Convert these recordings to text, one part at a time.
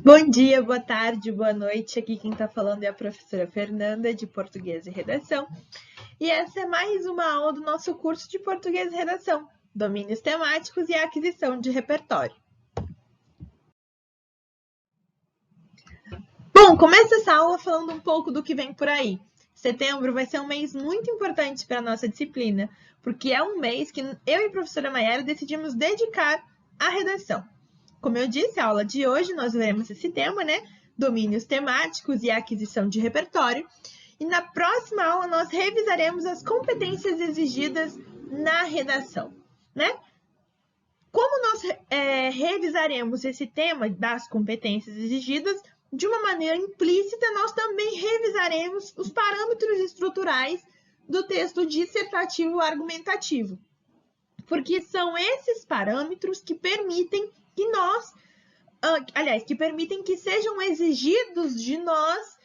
Bom dia, boa tarde, boa noite. Aqui quem está falando é a professora Fernanda, de Português e Redação. E essa é mais uma aula do nosso curso de Português e Redação, Domínios Temáticos e Aquisição de Repertório. Bom, começa essa aula falando um pouco do que vem por aí. Setembro vai ser um mês muito importante para a nossa disciplina, porque é um mês que eu e a professora Maiara decidimos dedicar à redação. Como eu disse, a aula de hoje nós veremos esse tema, né? Domínios temáticos e aquisição de repertório. E na próxima aula nós revisaremos as competências exigidas na redação, né? Como nós revisaremos esse tema das competências exigidas, de uma maneira implícita, nós também revisaremos os parâmetros estruturais do texto dissertativo argumentativo, porque são esses parâmetros que permitem que nós, que permitem que sejam exigidos de nós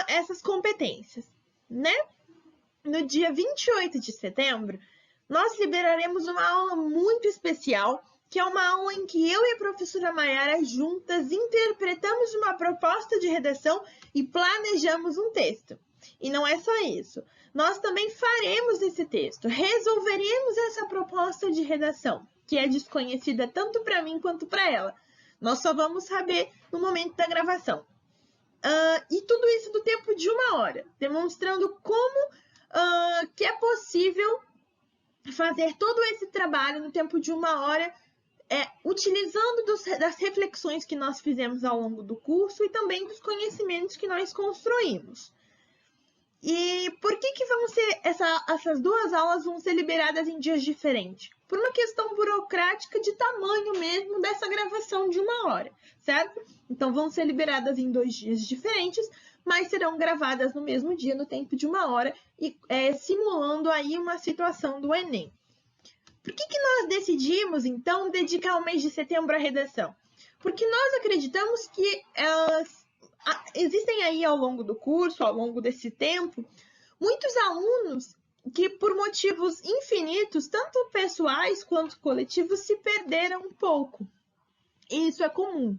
essas competências, né? No dia 28 de setembro, nós liberaremos uma aula muito especial, que é uma aula em que eu e a professora Maiara juntas interpretamos uma proposta de redação e planejamos um texto. E não é só isso. Nós também faremos esse texto, resolveremos essa proposta de redação, que é desconhecida tanto para mim quanto para ela. Nós só vamos saber no momento da gravação. E tudo isso do tempo de 1 hora, demonstrando como que é possível fazer todo esse trabalho no tempo de 1 hora, utilizando das reflexões que nós fizemos ao longo do curso e também dos conhecimentos que nós construímos. E por que vão ser essas duas aulas vão ser liberadas em dias diferentes? Por uma questão burocrática de tamanho mesmo dessa gravação de 1 hora, certo? Então vão ser liberadas em 2 dias diferentes, mas serão gravadas no mesmo dia, no tempo de 1 hora, e simulando aí uma situação do Enem. Por que nós decidimos, então, dedicar o mês de setembro à redação? Porque nós acreditamos que existem aí ao longo do curso, ao longo desse tempo, muitos alunos que por motivos infinitos, tanto pessoais quanto coletivos, se perderam um pouco. E isso é comum.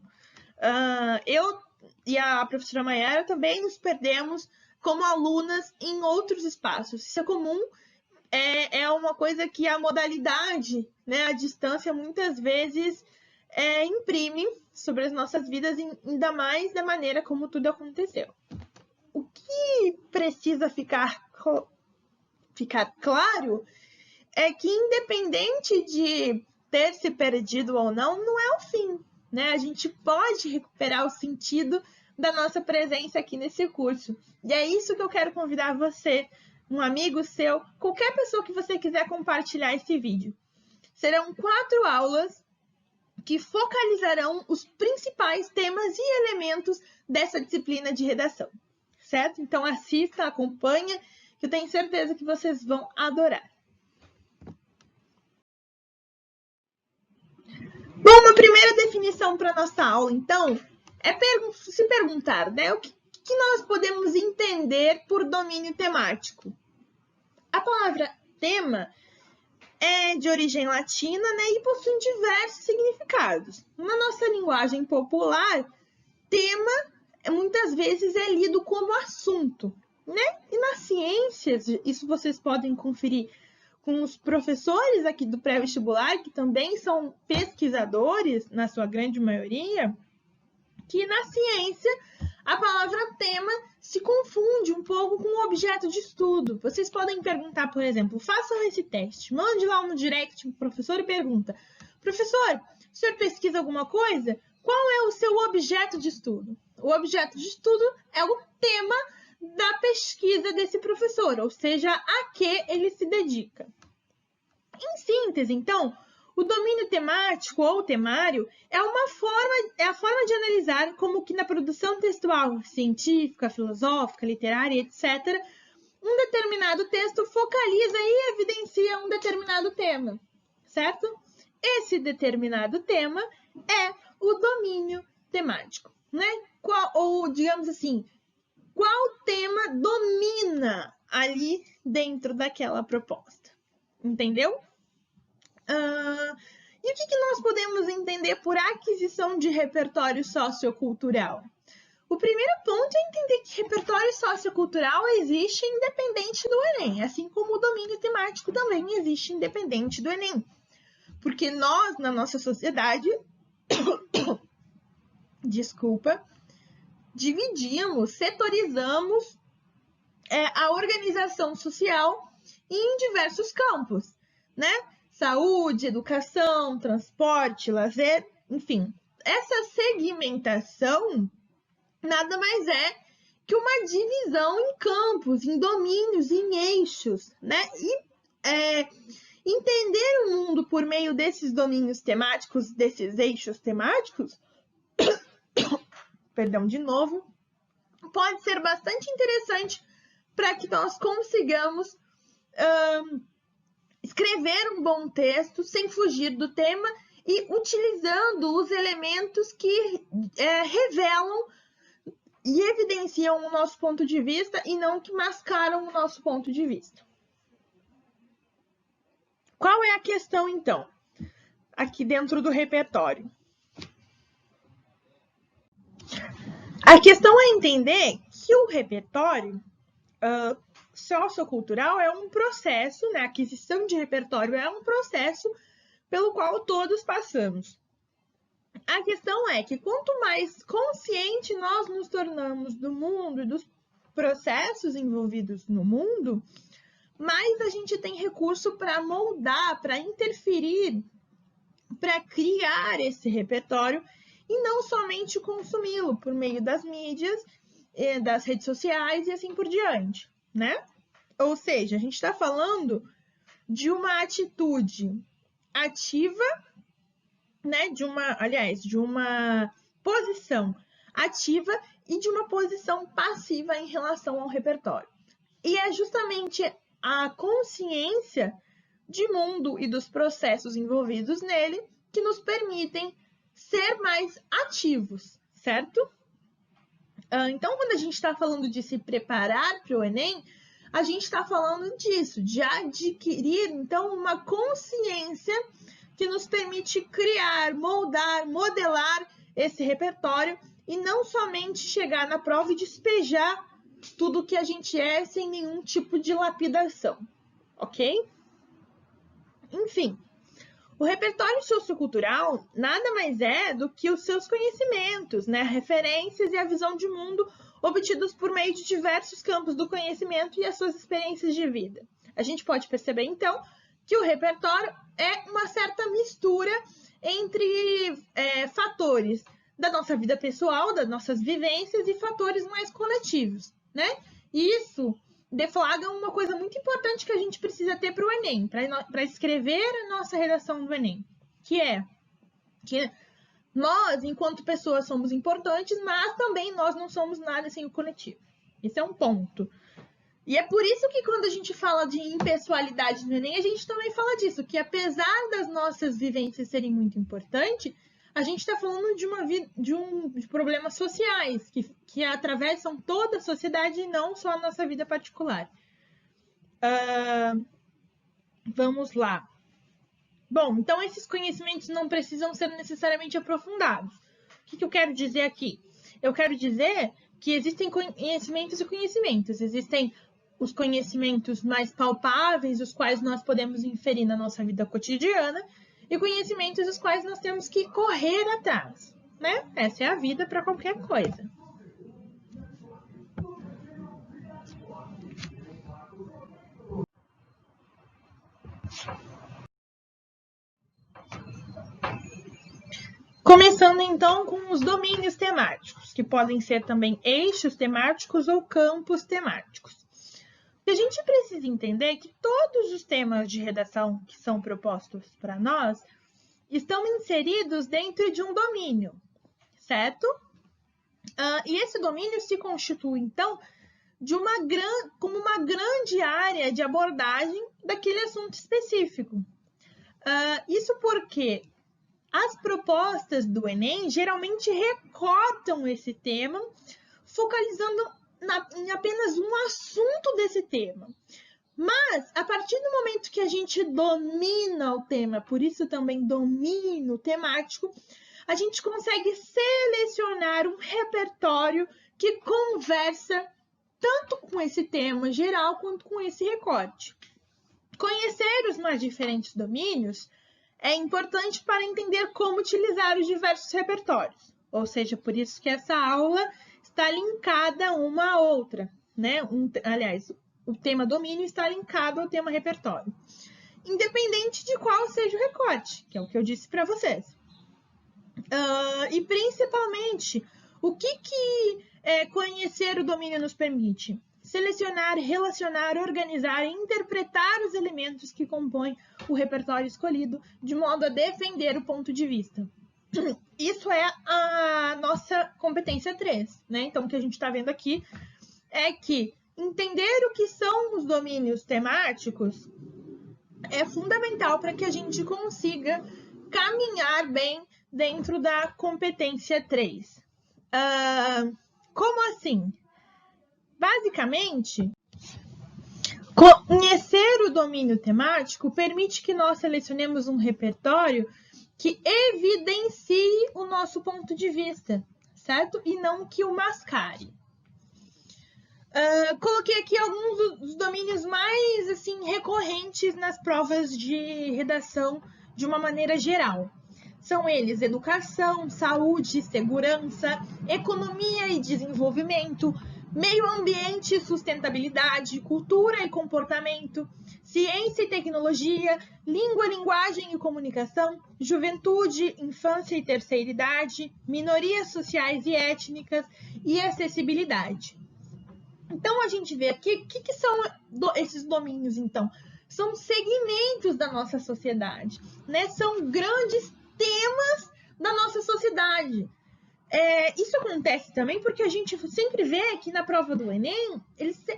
Eu e a professora Maiara também nos perdemos como alunas em outros espaços. Isso é comum, é uma coisa que a modalidade, né, a distância, muitas vezes imprime sobre as nossas vidas, ainda mais da maneira como tudo aconteceu. O que precisa ficar claro é que, independente de ter se perdido ou não, não é o fim, né? A gente pode recuperar o sentido da nossa presença aqui nesse curso. E é isso que eu quero convidar você, um amigo seu, qualquer pessoa que você quiser compartilhar esse vídeo. Serão 4 aulas que focalizarão os principais temas e elementos dessa disciplina de redação, certo? Então assista, acompanha, que eu tenho certeza que vocês vão adorar. Bom, uma primeira definição para nossa aula, então, é se perguntar, né, o que nós podemos entender por domínio temático. A palavra tema é de origem latina, né, e possui diversos significados. Na nossa linguagem popular, tema muitas vezes é lido como assunto, né? E nas ciências, isso vocês podem conferir com os professores aqui do pré-vestibular, que também são pesquisadores, na sua grande maioria, que na ciência a palavra tema se confunde um pouco com o objeto de estudo. Vocês podem perguntar, por exemplo, façam esse teste, mande lá no direct o professor e pergunta: professor, o senhor pesquisa alguma coisa? Qual é o seu objeto de estudo? O objeto de estudo é o tema da pesquisa desse professor, ou seja, a que ele se dedica. Em síntese, então, o domínio temático ou temário é a forma de analisar como que na produção textual científica, filosófica, literária, etc., um determinado texto focaliza e evidencia um determinado tema, certo? Esse determinado tema é o domínio temático, né? Ou, digamos assim, qual tema domina ali dentro daquela proposta, entendeu? E o que nós podemos entender por aquisição de repertório sociocultural? O primeiro ponto é entender que repertório sociocultural existe independente do Enem, assim como o domínio temático também existe independente do Enem. Porque nós, na nossa sociedade, dividimos, setorizamos a organização social em diversos campos, né? Saúde, educação, transporte, lazer, enfim. Essa segmentação nada mais é que uma divisão em campos, em domínios, em eixos, né? E entender o mundo por meio desses domínios temáticos, desses eixos temáticos, perdão, de novo, pode ser bastante interessante para que nós consigamos escrever um bom texto sem fugir do tema e utilizando os elementos que revelam e evidenciam o nosso ponto de vista e não que mascaram o nosso ponto de vista. Qual é a questão, então, aqui dentro do repertório? A questão é entender que o repertório sociocultural é um processo, né? A aquisição de repertório é um processo pelo qual todos passamos. A questão é que quanto mais consciente nós nos tornamos do mundo e dos processos envolvidos no mundo, mais a gente tem recurso para moldar, para interferir, para criar esse repertório e não somente consumi-lo por meio das mídias, das redes sociais e assim por diante, né? Ou seja, a gente está falando de uma atitude ativa, né? De uma posição ativa e de uma posição passiva em relação ao repertório. E é justamente a consciência de mundo e dos processos envolvidos nele que nos permitem ser mais ativos, certo? Então, quando a gente está falando de se preparar para o Enem, a gente está falando disso, de adquirir, então, uma consciência que nos permite criar, moldar, modelar esse repertório e não somente chegar na prova e despejar tudo que a gente é sem nenhum tipo de lapidação, ok? Enfim, o repertório sociocultural nada mais é do que os seus conhecimentos, né, referências e a visão de mundo obtidos por meio de diversos campos do conhecimento e as suas experiências de vida. A gente pode perceber, então, que o repertório é uma certa mistura entre fatores da nossa vida pessoal, das nossas vivências e fatores mais coletivos, né? E isso deflagra uma coisa muito importante que a gente precisa ter para o Enem, para escrever a nossa redação do Enem, que é que nós, enquanto pessoas, somos importantes, mas também nós não somos nada sem o coletivo. Esse é um ponto. E é por isso que quando a gente fala de impessoalidade no Enem, a gente também fala disso, que apesar das nossas vivências serem muito importantes, a gente está falando de problemas sociais que atravessam toda a sociedade e não só a nossa vida particular. Vamos lá. Bom, então esses conhecimentos não precisam ser necessariamente aprofundados. O que eu quero dizer aqui? Eu quero dizer que existem conhecimentos e conhecimentos. Existem os conhecimentos mais palpáveis, os quais nós podemos inferir na nossa vida cotidiana, e conhecimentos os quais nós temos que correr atrás, né? Essa é a vida para qualquer coisa. Começando então com os domínios temáticos, que podem ser também eixos temáticos ou campos temáticos. E a gente precisa entender que todos os temas de redação que são propostos para nós estão inseridos dentro de um domínio, certo? E esse domínio se constitui, então, como uma grande área de abordagem daquele assunto específico. Isso porque as propostas do Enem geralmente recortam esse tema, focalizando em apenas um assunto desse tema. Mas, a partir do momento que a gente domina o tema, por isso também domínio temático, a gente consegue selecionar um repertório que conversa tanto com esse tema geral quanto com esse recorte. Conhecer os mais diferentes domínios é importante para entender como utilizar os diversos repertórios. Ou seja, por isso que essa aula está linkada uma à outra, né? Aliás, o tema domínio está linkado ao tema repertório, independente de qual seja o recorte, que é o que eu disse para vocês. E principalmente, o que conhecer o domínio nos permite? Selecionar, relacionar, organizar e interpretar os elementos que compõem o repertório escolhido, de modo a defender o ponto de vista. Isso é a nossa competência 3, né? Então, o que a gente está vendo aqui é que entender o que são os domínios temáticos é fundamental para que a gente consiga caminhar bem dentro da competência 3. Como assim? Basicamente, conhecer o domínio temático permite que nós selecionemos um repertório que evidencie o nosso ponto de vista, certo? E não que o mascare. Coloquei aqui alguns dos domínios mais assim, recorrentes nas provas de redação de uma maneira geral. São eles educação, saúde, segurança, economia e desenvolvimento, meio ambiente e sustentabilidade, cultura e comportamento, ciência e tecnologia, língua, linguagem e comunicação, juventude, infância e terceira idade, minorias sociais e étnicas e acessibilidade. Então, a gente vê aqui, o que são esses domínios, então? São segmentos da nossa sociedade, né? São grandes temas da nossa sociedade. Isso acontece também porque a gente sempre vê que na prova do Enem,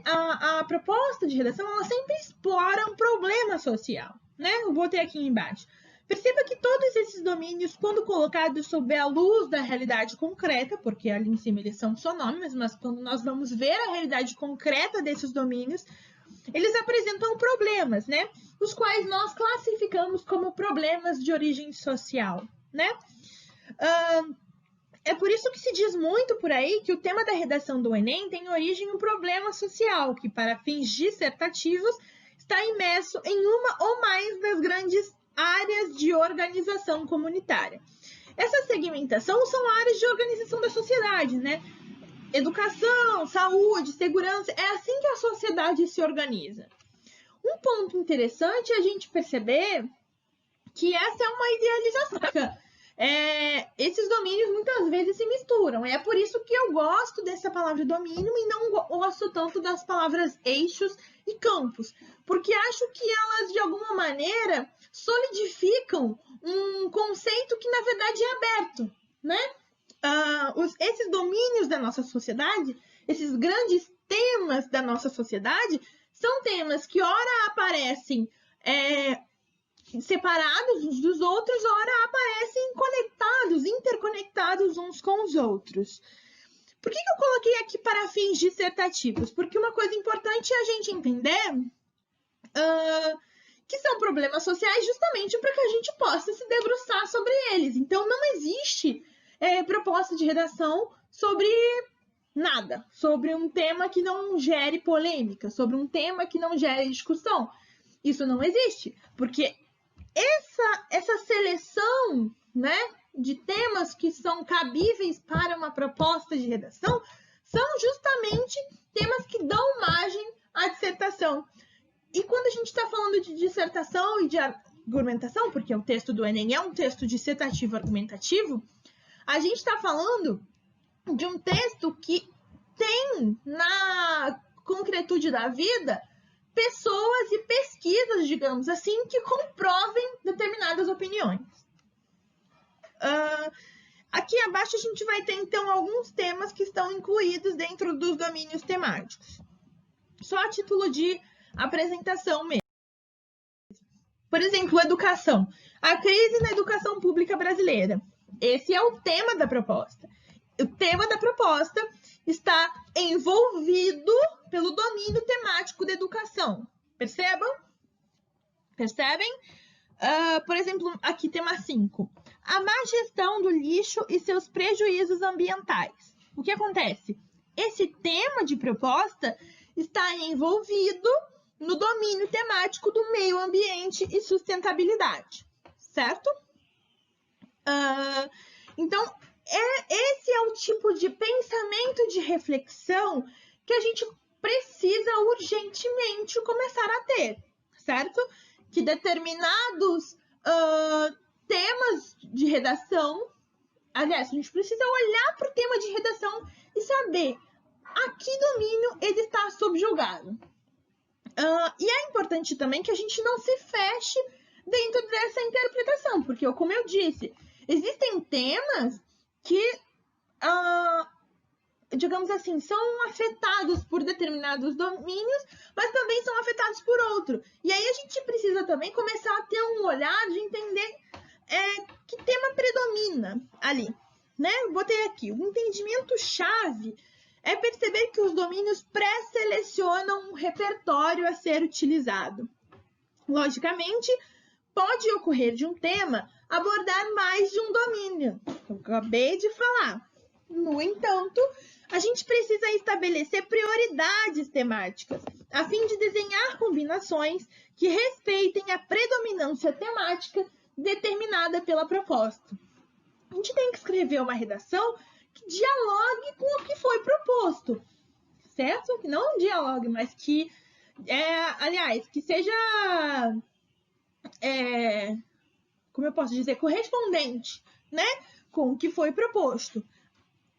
a proposta de redação, ela sempre explora um problema social, né? Eu botei aqui embaixo. Perceba que todos esses domínios, quando colocados sob a luz da realidade concreta, porque ali em cima eles são sinônimos, mas quando nós vamos ver a realidade concreta desses domínios, eles apresentam problemas, né? Os quais nós classificamos como problemas de origem social, né? É por isso que se diz muito por aí que o tema da redação do Enem tem origem em um problema social, que para fins dissertativos está imerso em uma ou mais das grandes áreas de organização comunitária. Essa segmentação são áreas de organização da sociedade, né? Educação, saúde, segurança, é assim que a sociedade se organiza. Um ponto interessante é a gente perceber que essa é uma idealização. Esses domínios muitas vezes se misturam. É por isso que eu gosto dessa palavra domínio e não gosto tanto das palavras eixos e campos, porque acho que elas, de alguma maneira, solidificam um conceito que, na verdade, é aberto, né? Esses domínios da nossa sociedade, esses grandes temas da nossa sociedade, são temas que, ora, aparecem separados uns dos outros, ora aparecem conectados, interconectados uns com os outros. Por que eu coloquei aqui para fins dissertativos? Porque uma coisa importante é a gente entender que são problemas sociais justamente para que a gente possa se debruçar sobre eles. Então, não existe proposta de redação sobre nada, sobre um tema que não gere polêmica, sobre um tema que não gere discussão. Isso não existe, porque essa seleção, né, de temas que são cabíveis para uma proposta de redação são justamente temas que dão margem à dissertação. E quando a gente está falando de dissertação e de argumentação, porque o texto do Enem é um texto dissertativo argumentativo, a gente está falando de um texto que tem na concretude da vida pessoas e pesquisas, digamos assim, que comprovem determinadas opiniões. Aqui abaixo a gente vai ter, então, alguns temas que estão incluídos dentro dos domínios temáticos. Só a título de apresentação mesmo. Por exemplo, educação. A crise na educação pública brasileira. Esse é o tema da proposta. O tema da proposta está envolvido pelo domínio temático da educação. Percebem? Por exemplo, aqui tema 5. A má gestão do lixo e seus prejuízos ambientais. O que acontece? Esse tema de proposta está envolvido no domínio temático do meio ambiente e sustentabilidade, certo? Então, esse é o tipo de pensamento de reflexão que a gente precisa urgentemente começar a ter, certo? Que determinados temas de redação, aliás, a gente precisa olhar para o tema de redação e saber a que domínio ele está subjugado. E é importante também que a gente não se feche dentro dessa interpretação, porque, como eu disse, existem temas que, digamos assim, são afetados por determinados domínios, mas também são afetados por outro. E aí a gente precisa também começar a ter um olhar de entender que tema predomina ali, né? Eu botei aqui, o entendimento-chave é perceber que os domínios pré-selecionam um repertório a ser utilizado. Logicamente, pode ocorrer de um tema abordar mais de um domínio. Eu acabei de falar. No entanto, a gente precisa estabelecer prioridades temáticas, a fim de desenhar combinações que respeitem a predominância temática determinada pela proposta. A gente tem que escrever uma redação que dialogue com o que foi proposto, certo? Que não dialogue, mas que, aliás, que seja, como eu posso dizer, correspondente, né, com o que foi proposto.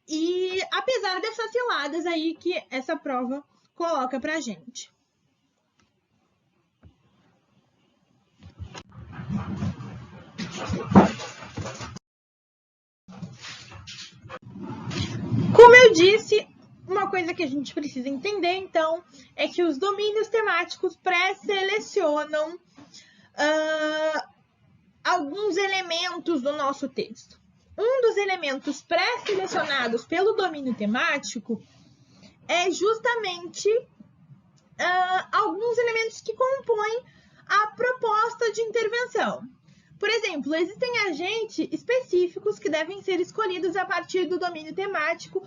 E apesar dessas ciladas aí que essa prova coloca pra gente. Como eu disse, uma coisa que a gente precisa entender, então, é que os domínios temáticos pré-selecionam alguns elementos do nosso texto. Um dos elementos pré-selecionados pelo domínio temático é justamente alguns elementos que compõem a proposta de intervenção. Por exemplo, existem agentes específicos que devem ser escolhidos a partir do domínio temático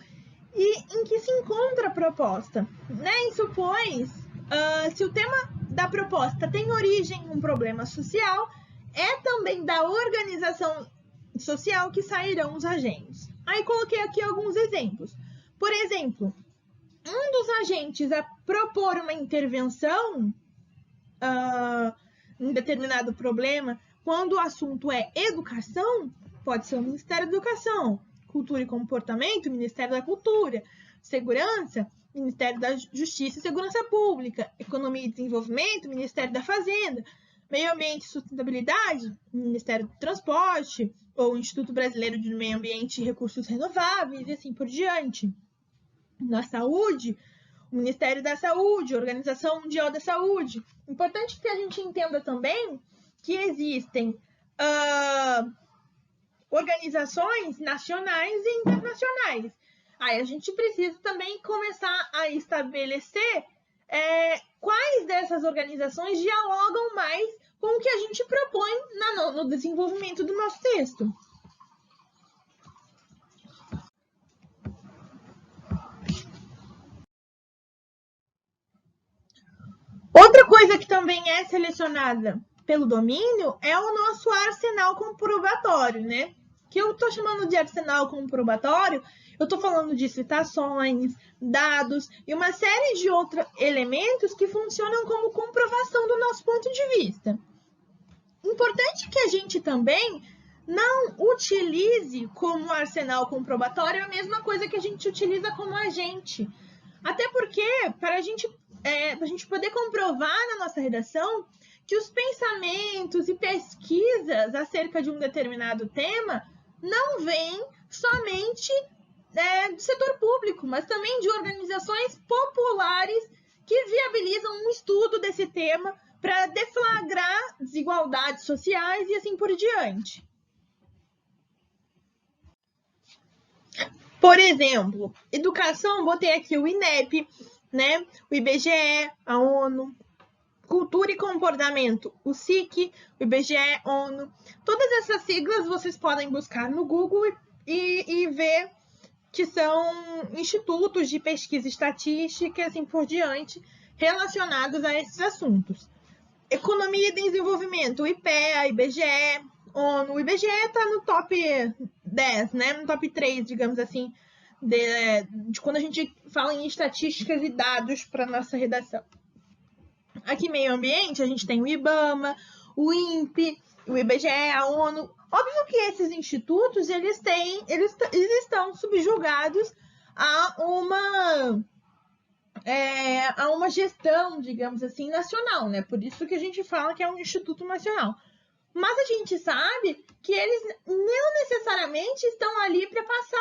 e em que se encontra a proposta. Isso pois, se o tema da proposta tem origem em um problema social, é também da organização social que sairão os agentes. Aí coloquei aqui alguns exemplos. Por exemplo, um dos agentes a propor uma intervenção em determinado problema, quando o assunto é educação, pode ser o Ministério da Educação, Cultura e Comportamento, Ministério da Cultura, Segurança, Ministério da Justiça e Segurança Pública, Economia e Desenvolvimento, Ministério da Fazenda, Meio Ambiente e Sustentabilidade, Ministério do Transporte, ou Instituto Brasileiro de Meio Ambiente e Recursos Renováveis, e assim por diante. Na saúde, o Ministério da Saúde, Organização Mundial da Saúde. Importante que a gente entenda também que existem organizações nacionais e internacionais. Aí a gente precisa também começar a estabelecer quais dessas organizações dialogam mais com o que a gente propõe no desenvolvimento do nosso texto. Outra coisa que também é selecionada pelo domínio é o nosso arsenal comprobatório, né? Que eu estou chamando de arsenal comprobatório, eu estou falando de citações, dados e uma série de outros elementos que funcionam como comprovação do nosso ponto de vista. Importante que a gente também não utilize como arsenal comprobatório a mesma coisa que a gente utiliza como agente. Até porque, para a gente poder comprovar na nossa redação que os pensamentos e pesquisas acerca de um determinado tema não vêm somente do setor público, mas também de organizações populares que viabilizam um estudo desse tema para deflagrar desigualdades sociais e assim por diante. Por exemplo, educação, botei aqui o INEP, né? O IBGE, a ONU, Cultura e Comportamento, o SIC, o IBGE, ONU. Todas essas siglas vocês podem buscar no Google e ver que são institutos de pesquisa estatística e assim por diante relacionados a esses assuntos. Economia e Desenvolvimento, o IPEA, IBGE, ONU. O IBGE está no top 10, né? No top 3, digamos assim, de quando a gente fala em estatísticas e dados para nossa redação. Aqui, meio ambiente, a gente tem o IBAMA, o INPE, o IBGE, a ONU. Óbvio que esses institutos, eles estão subjugados a uma gestão, digamos assim, nacional, né? Por isso que a gente fala que é um instituto nacional. Mas a gente sabe que eles não necessariamente estão ali para passar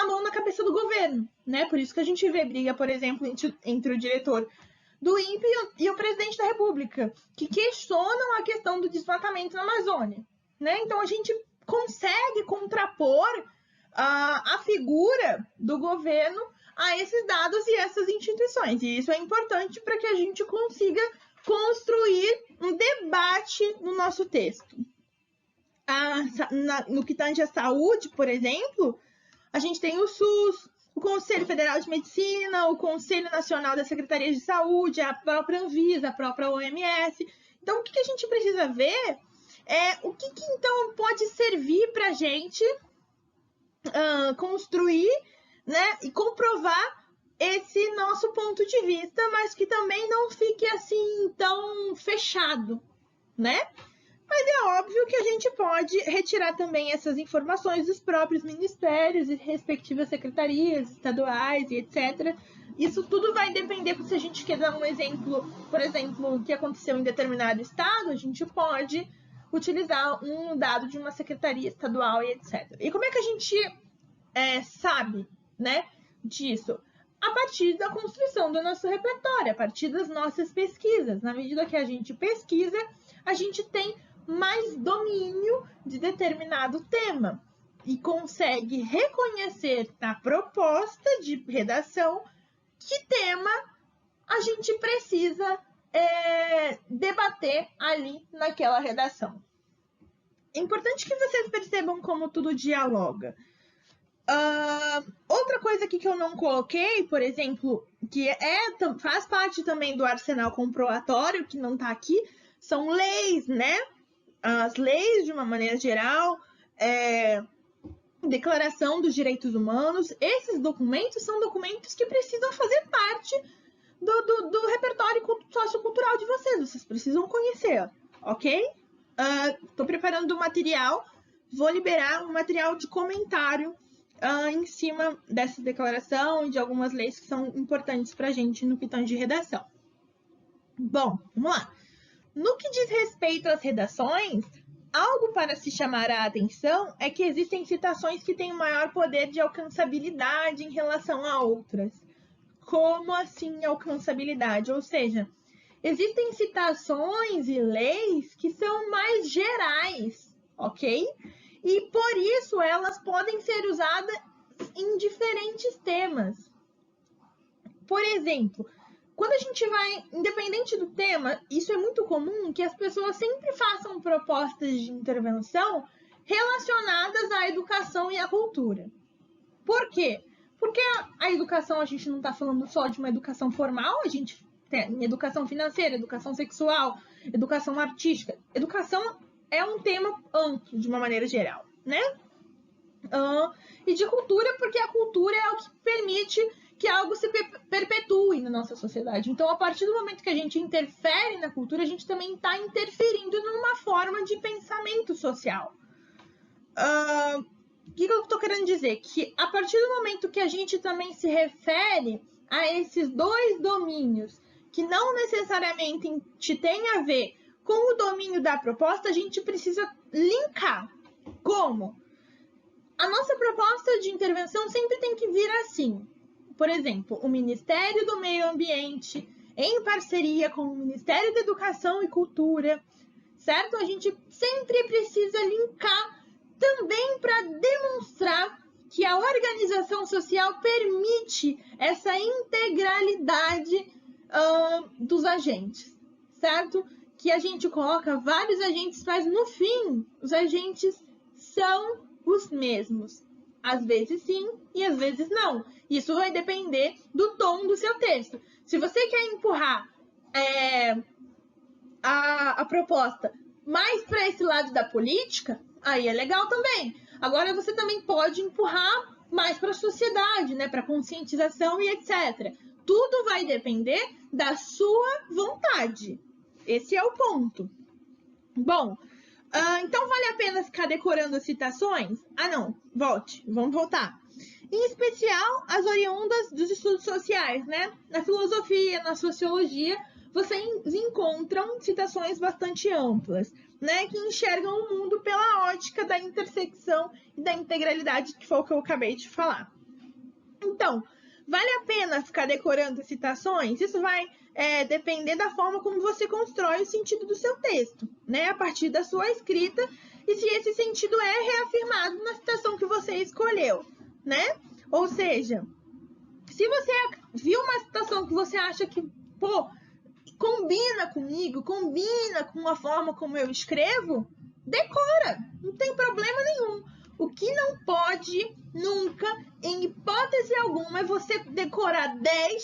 a mão na cabeça do governo, né? Por isso que a gente vê briga, por exemplo, entre o diretor do INPE e o presidente da República, que questionam a questão do desmatamento na Amazônia, né? Então a gente consegue contrapor a figura do governo a esses dados e essas instituições. E isso é importante para que a gente consiga construir um debate no nosso texto. No que tange à saúde, por exemplo, a gente tem o SUS, o Conselho Federal de Medicina, o Conselho Nacional das Secretarias de Saúde, a própria Anvisa, a própria OMS. Então, o que a gente precisa ver é o que então pode servir para a gente construir, né, e comprovar esse nosso ponto de vista, mas que também não fique assim tão fechado, né? Mas é óbvio que a gente pode retirar também essas informações dos próprios ministérios e respectivas secretarias estaduais e etc. Isso tudo vai depender, se a gente quer dar um exemplo, por exemplo, o que aconteceu em determinado estado, a gente pode utilizar um dado de uma secretaria estadual e etc. E como é que a gente sabe, né, disso? A partir da construção do nosso repertório, a partir das nossas pesquisas. Na medida que a gente pesquisa, a gente tem mais domínio de determinado tema e consegue reconhecer na proposta de redação que tema a gente precisa debater ali naquela redação. É importante que vocês percebam como tudo dialoga. Outra coisa aqui que eu não coloquei, por exemplo, que faz parte também do arsenal comprobatório, que não está aqui, são leis, né? As leis, de uma maneira geral, Declaração dos Direitos Humanos. Esses documentos são documentos que precisam fazer parte do repertório sociocultural de vocês. Vocês precisam conhecer, ok? Estou preparando o material, vou liberar um material de comentário em cima dessa declaração e de algumas leis que são importantes para a gente no que tange de redação. Bom, vamos lá. No que diz respeito às redações, algo para se chamar a atenção é que existem citações que têm maior poder de alcançabilidade em relação a outras. Como assim alcançabilidade? Ou seja, existem citações e leis que são mais gerais, ok? E por isso elas podem ser usadas em diferentes temas. Por exemplo, quando a gente vai, independente do tema, isso é muito comum que as pessoas sempre façam propostas de intervenção relacionadas à educação e à cultura. Por quê? Porque a educação, a gente não está falando só de uma educação formal, a gente tem educação financeira, educação sexual, educação artística. Educação é um tema amplo, de uma maneira geral, né? E de cultura, porque a cultura é o que permite que algo se perpetue na nossa sociedade. Então, a partir do momento que a gente interfere na cultura, a gente também está interferindo numa forma de pensamento social. O que eu estou querendo dizer? Que a partir do momento que a gente também se refere a esses dois domínios, que não necessariamente tem a ver com o domínio da proposta, a gente precisa linkar. Como? A nossa proposta de intervenção sempre tem que vir assim. Por exemplo, o Ministério do Meio Ambiente, em parceria com o Ministério da Educação e Cultura, certo? A gente sempre precisa linkar também para demonstrar que a organização social permite essa integralidade dos agentes, certo? Que a gente coloca vários agentes, mas no fim, os agentes são os mesmos. Às vezes sim e às vezes não. Isso vai depender do tom do seu texto. Se você quer empurrar a proposta mais para esse lado da política, aí é legal também. Agora você também pode empurrar mais para a sociedade, né, para conscientização e etc. Tudo vai depender da sua vontade. Esse é o ponto. Bom, então vale a pena ficar decorando as citações? Ah, não, vamos voltar. Em especial, as oriundas dos estudos sociais, né? Na filosofia, na sociologia, vocês encontram citações bastante amplas, né? Que enxergam o mundo pela ótica da intersecção e da integralidade, que foi o que eu acabei de falar. Então, vale a pena ficar decorando citações? Isso vai depender da forma como você constrói o sentido do seu texto, né? A partir da sua escrita e se esse sentido é reafirmado na citação que você escolheu, né? Ou seja, se você viu uma citação que você acha que, combina comigo, combina com a forma como eu escrevo, decora, não tem problema nenhum. O que não pode nunca, em hipótese alguma, é você decorar 10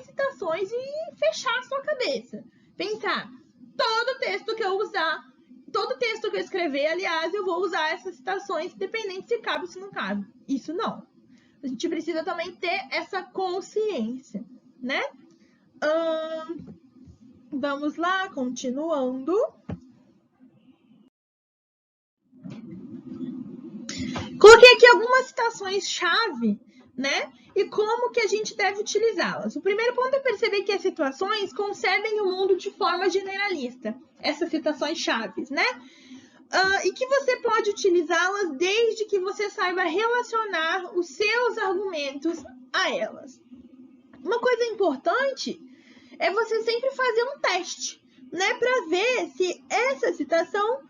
citações e fechar a sua cabeça. Pensar, todo texto que eu escrever, aliás, eu vou usar essas citações, independente se cabe ou se não cabe. Isso não. A gente precisa também ter essa consciência, né? Vamos lá, continuando. Coloquei aqui algumas citações-chave, né? E como que a gente deve utilizá-las. O primeiro ponto é perceber que as situações concebem o mundo de forma generalista. Essas citações-chave, né? E que você pode utilizá-las desde que você saiba relacionar os seus argumentos a elas. Uma coisa importante é você sempre fazer um teste, né? Para ver se essa citação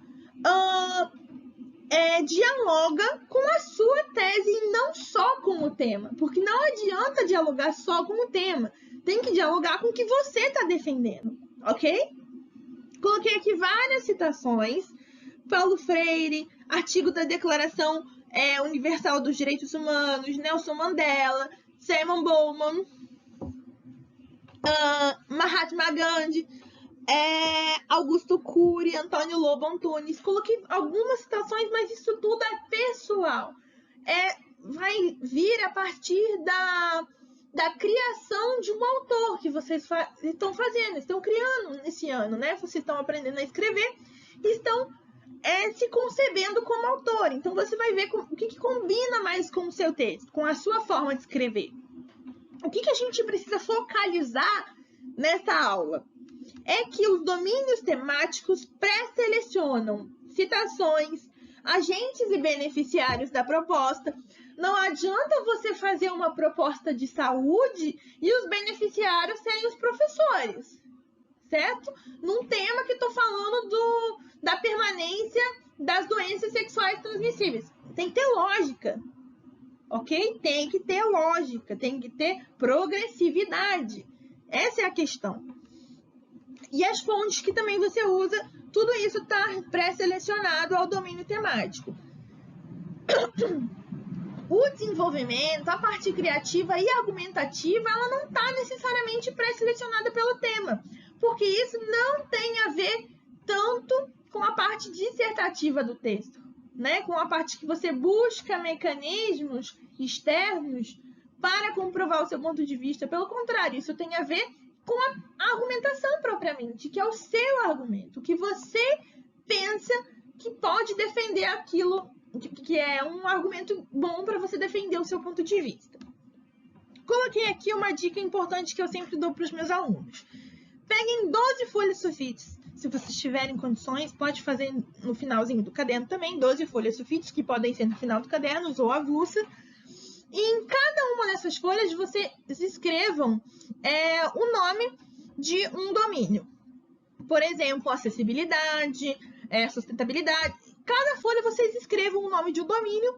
dialoga com a sua tese e não só com o tema. Porque não adianta dialogar só com o tema. Tem que dialogar com o que você está defendendo, ok? Coloquei aqui várias citações. Paulo Freire, artigo da Declaração Universal dos Direitos Humanos, Nelson Mandela, Simon Bowman, Mahatma Gandhi, Augusto Cury, Antônio Lobo Antunes. Coloquei algumas citações, mas isso tudo é pessoal. Vai vir a partir da criação de um autor que vocês estão fazendo, estão criando nesse ano, né? Vocês estão aprendendo a escrever e estão se concebendo como autor. Então, você vai ver o que combina mais com o seu texto, com a sua forma de escrever. O que a gente precisa focalizar nessa aula? É que os domínios temáticos pré-selecionam citações, agentes e beneficiários da proposta. Não adianta você fazer uma proposta de saúde e os beneficiários serem os professores, certo? Num tema que estou falando da permanência das doenças sexuais transmissíveis. Tem que ter lógica, ok? Tem que ter lógica, tem que ter progressividade. Essa é a questão. E as fontes que também você usa, tudo isso está pré-selecionado ao domínio temático. O desenvolvimento, a parte criativa e argumentativa, ela não está necessariamente pré-selecionada pelo tema, porque isso não tem a ver tanto com a parte dissertativa do texto, né? Com a parte que você busca mecanismos externos para comprovar o seu ponto de vista. Pelo contrário, isso tem a ver com a argumentação propriamente, que é o seu argumento, que você pensa que pode defender aquilo, que é um argumento bom para você defender o seu ponto de vista. Coloquei aqui uma dica importante que eu sempre dou para os meus alunos. Peguem 12 folhas sulfites. Se vocês tiverem condições, pode fazer no finalzinho do caderno também, 12 folhas sulfites, que podem ser no final do caderno ou avulsa. E em cada uma dessas folhas, vocês escrevam o nome de um domínio. Por exemplo, acessibilidade, sustentabilidade. Cada folha vocês escrevam o nome de um domínio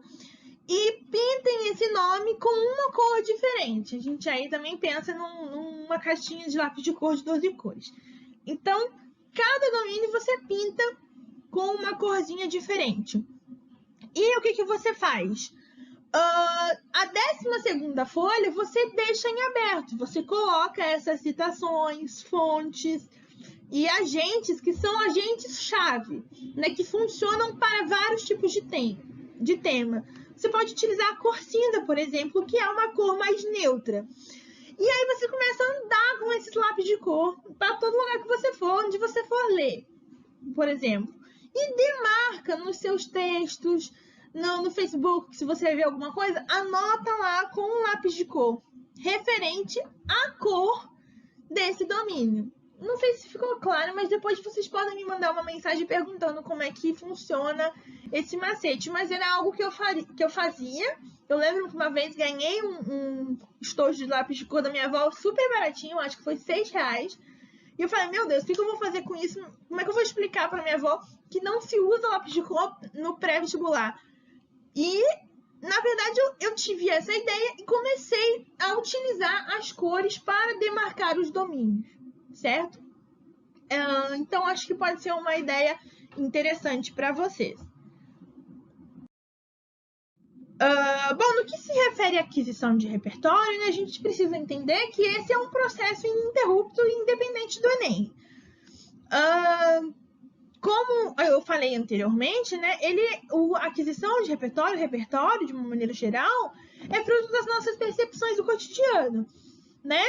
e pintem esse nome com uma cor diferente. A gente aí também pensa numa caixinha de lápis de cor de 12 cores. Então, cada domínio você pinta com uma corzinha diferente. E o que você faz? A 12ª folha você deixa em aberto. Você coloca essas citações, fontes e agentes que são agentes-chave, né, que funcionam para vários tipos de tema. Você pode utilizar a cor cinza, por exemplo, que é uma cor mais neutra. E aí você começa a andar com esses lápis de cor para todo lugar que você for, onde você for ler, por exemplo. E demarca nos seus textos, no Facebook, se você ver alguma coisa, anota lá com um lápis de cor referente à cor desse domínio. Não sei se ficou claro, mas depois vocês podem me mandar uma mensagem perguntando como é que funciona esse macete. Mas era algo que eu fazia. Eu lembro que uma vez ganhei um estojo de lápis de cor da minha avó super baratinho, acho que foi R$6. E eu falei, meu Deus, o que eu vou fazer com isso? Como é que eu vou explicar para minha avó que não se usa lápis de cor no pré-vestibular? E, na verdade, eu tive essa ideia e comecei a utilizar as cores para demarcar os domínios, certo? Então, acho que pode ser uma ideia interessante para vocês. Bom, no que se refere à aquisição de repertório, né, a gente precisa entender que esse é um processo ininterrupto e independente do Enem. Como eu falei anteriormente, né, a aquisição de repertório, de uma maneira geral, é fruto das nossas percepções do cotidiano, né?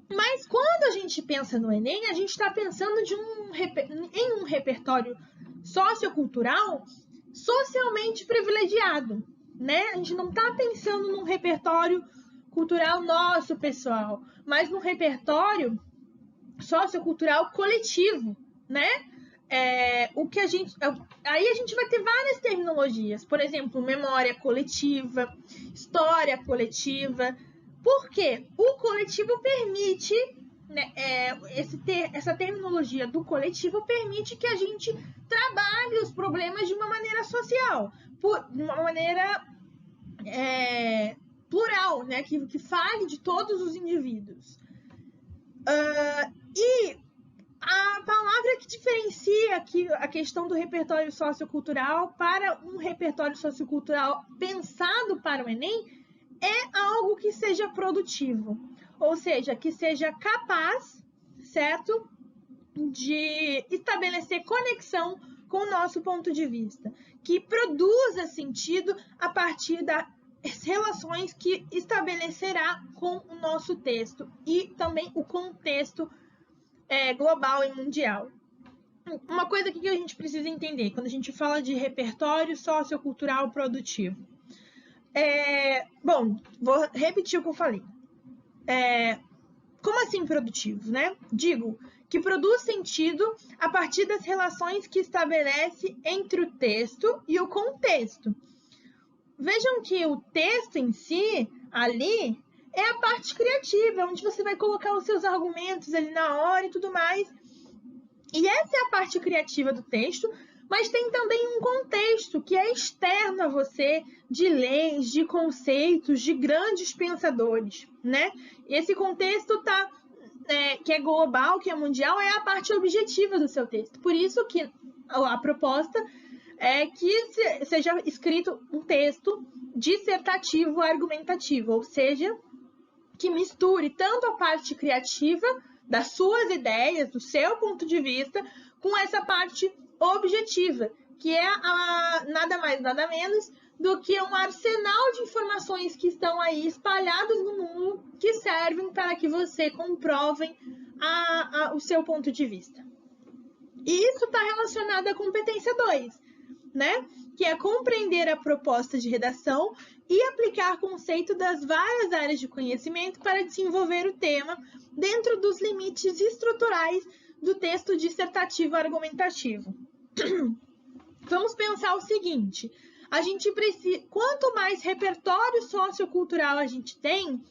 Mas quando a gente pensa no Enem, a gente está pensando em um repertório sociocultural socialmente privilegiado, né? A gente não está pensando num repertório cultural nosso, pessoal, mas num repertório sociocultural coletivo, né? Aí a gente vai ter várias terminologias, por exemplo, memória coletiva, história coletiva. Por quê? O coletivo permite, né, essa terminologia do coletivo permite que a gente trabalhe os problemas de uma maneira social, de uma maneira plural, né, que fale de todos os indivíduos. E a palavra que diferencia aqui a questão do repertório sociocultural para um repertório sociocultural pensado para o Enem é algo que seja produtivo, ou seja, que seja capaz, certo, de estabelecer conexão com o nosso ponto de vista, que produza sentido a partir das relações que estabelecerá com o nosso texto e também o contexto global e mundial. Uma coisa que a gente precisa entender quando a gente fala de repertório sociocultural produtivo. Bom, vou repetir o que eu falei. Como assim produtivo, né? Digo que produz sentido a partir das relações que estabelece entre o texto e o contexto. Vejam que o texto em si, ali, é a parte criativa, onde você vai colocar os seus argumentos ali na hora e tudo mais. E essa é a parte criativa do texto, mas tem também um contexto que é externo a você, de leis, de conceitos, de grandes pensadores, né? Esse contexto que é global, que é mundial, é a parte objetiva do seu texto. Por isso que a proposta é que seja escrito um texto dissertativo argumentativo, ou seja, que misture tanto a parte criativa das suas ideias, do seu ponto de vista, com essa parte objetiva, que é nada mais, nada menos do que um arsenal de informações que estão aí espalhadas no mundo, que servem para que você comprovem o seu ponto de vista. E isso está relacionado à competência 2, né? Que é compreender a proposta de redação e aplicar conceito das várias áreas de conhecimento para desenvolver o tema dentro dos limites estruturais do texto dissertativo argumentativo. Vamos pensar o seguinte: a gente precisa, quanto mais repertório sociocultural a gente tem,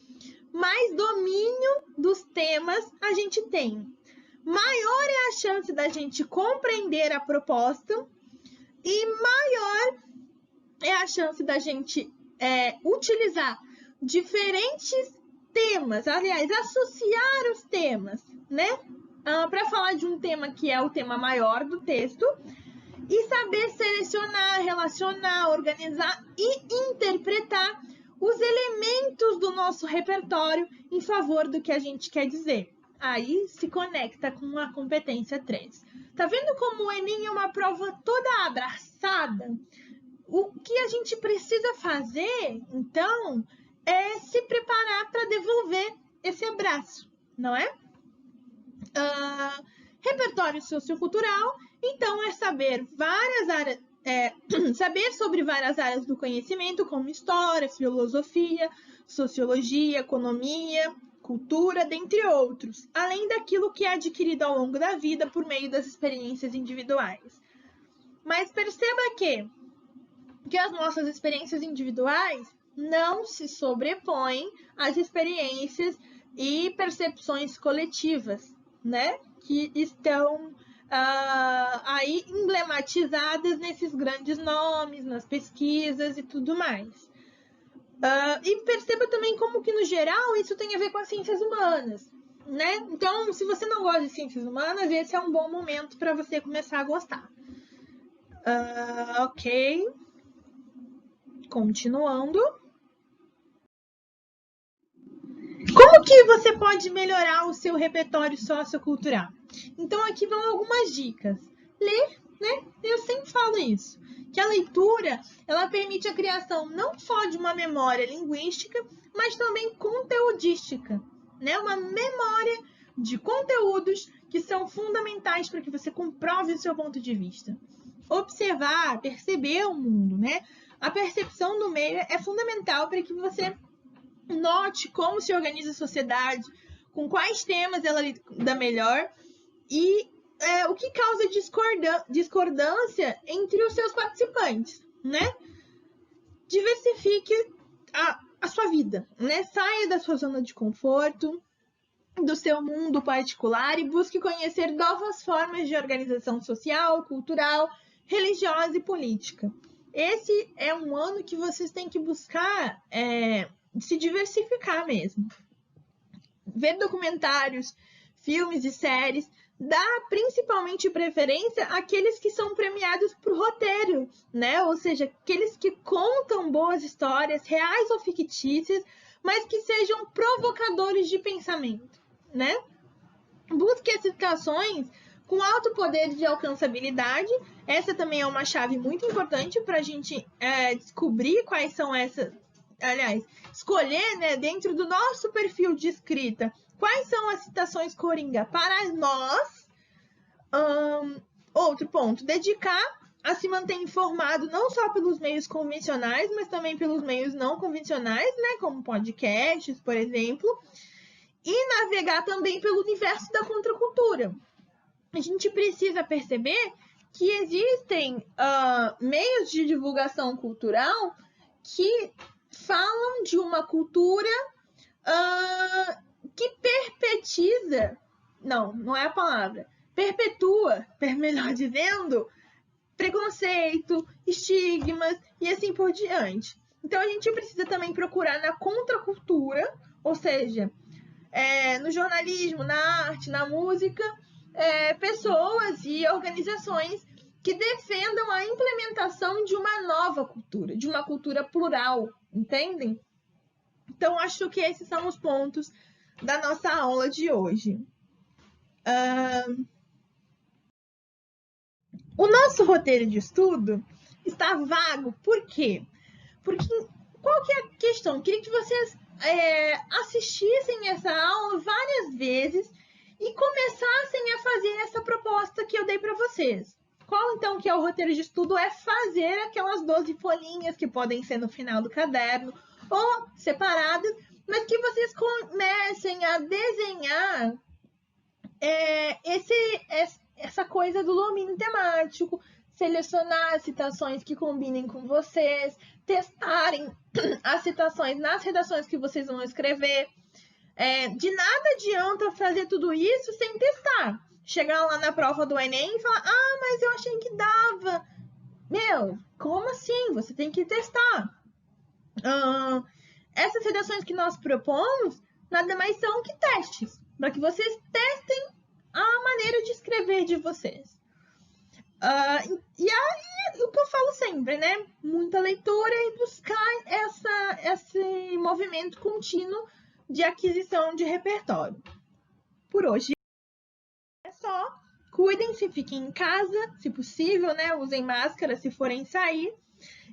mais domínio dos temas a gente tem. Maior é a chance da gente compreender a proposta e maior é a chance da gente utilizar diferentes temas, aliás, associar os temas, né? Para falar de um tema que é o tema maior do texto e saber selecionar, relacionar, organizar e interpretar os elementos do nosso repertório em favor do que a gente quer dizer. Aí se conecta com a competência 3. Tá vendo como o Enem é uma prova toda abraçada? O que a gente precisa fazer, então, é se preparar para devolver esse abraço, não é? Repertório sociocultural, então, é saber várias áreas, saber sobre várias áreas do conhecimento, como história, filosofia, sociologia, economia, cultura, dentre outros, além daquilo que é adquirido ao longo da vida por meio das experiências individuais. Mas perceba que as nossas experiências individuais não se sobrepõem às experiências e percepções coletivas, né? Que estão aí emblematizadas nesses grandes nomes, nas pesquisas e tudo mais. E perceba também como que, no geral, isso tem a ver com as ciências humanas, né? Então, se você não gosta de ciências humanas, esse é um bom momento para você começar a gostar. Ok. Continuando. Como que você pode melhorar o seu repertório sociocultural? Então, aqui vão algumas dicas. Ler, né? Eu sempre falo isso. Que a leitura, ela permite a criação não só de uma memória linguística, mas também conteudística, né? Uma memória de conteúdos que são fundamentais para que você comprove o seu ponto de vista. Observar, perceber o mundo, né? A percepção do meio é fundamental para que você note como se organiza a sociedade, com quais temas ela lida melhor e o que causa discordância entre os seus participantes, né? Diversifique a sua vida, né? Saia da sua zona de conforto, do seu mundo particular e busque conhecer novas formas de organização social, cultural, religiosa e política. Esse é um ano que vocês têm que buscar se diversificar mesmo. Ver documentários, filmes e séries, dá principalmente preferência àqueles que são premiados por roteiro, né? Ou seja, aqueles que contam boas histórias, reais ou fictícias, mas que sejam provocadores de pensamento, né? Busque explicações com alto poder de alcançabilidade. Essa também é uma chave muito importante para a gente descobrir quais são essas. Aliás, escolher, né, dentro do nosso perfil de escrita, quais são as citações coringa para nós. Outro ponto, dedicar a se manter informado não só pelos meios convencionais, mas também pelos meios não convencionais, né, como podcasts, por exemplo, e navegar também pelo universo da contracultura. A gente precisa perceber que existem meios de divulgação cultural que falam de uma cultura que perpetua, não é a palavra, perpetua, melhor dizendo, preconceito, estigmas e assim por diante. Então, a gente precisa também procurar na contracultura, ou seja, no jornalismo, na arte, na música, pessoas e organizações que defendam a implementação de uma nova cultura, de uma cultura plural, entendem? Então, acho que esses são os pontos da nossa aula de hoje. O nosso roteiro de estudo está vago, por quê? Porque qual que é a questão? Eu queria que vocês assistissem essa aula várias vezes e começassem a fazer essa proposta que eu dei para vocês. Qual, então, que é o roteiro de estudo? É fazer aquelas 12 folhinhas que podem ser no final do caderno ou separadas, mas que vocês comecem a desenhar essa coisa do domínio temático, selecionar citações que combinem com vocês, testarem as citações nas redações que vocês vão escrever. De nada adianta fazer tudo isso sem testar. Chegar lá na prova do Enem e falar, mas eu achei que dava. Meu, como assim? Você tem que testar. Essas redações que nós propomos nada mais são que testes, para que vocês testem a maneira de escrever de vocês. E aí, o que eu falo sempre, né? Muita leitura e buscar esse movimento contínuo de aquisição de repertório. Por hoje é só. Cuidem-se, fiquem em casa, se possível, né? Usem máscara se forem sair.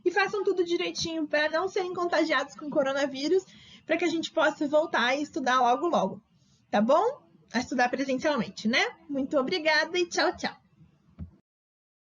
E façam tudo direitinho para não serem contagiados com coronavírus, para que a gente possa voltar a estudar logo, logo. Tá bom? A estudar presencialmente, né? Muito obrigada e tchau, tchau.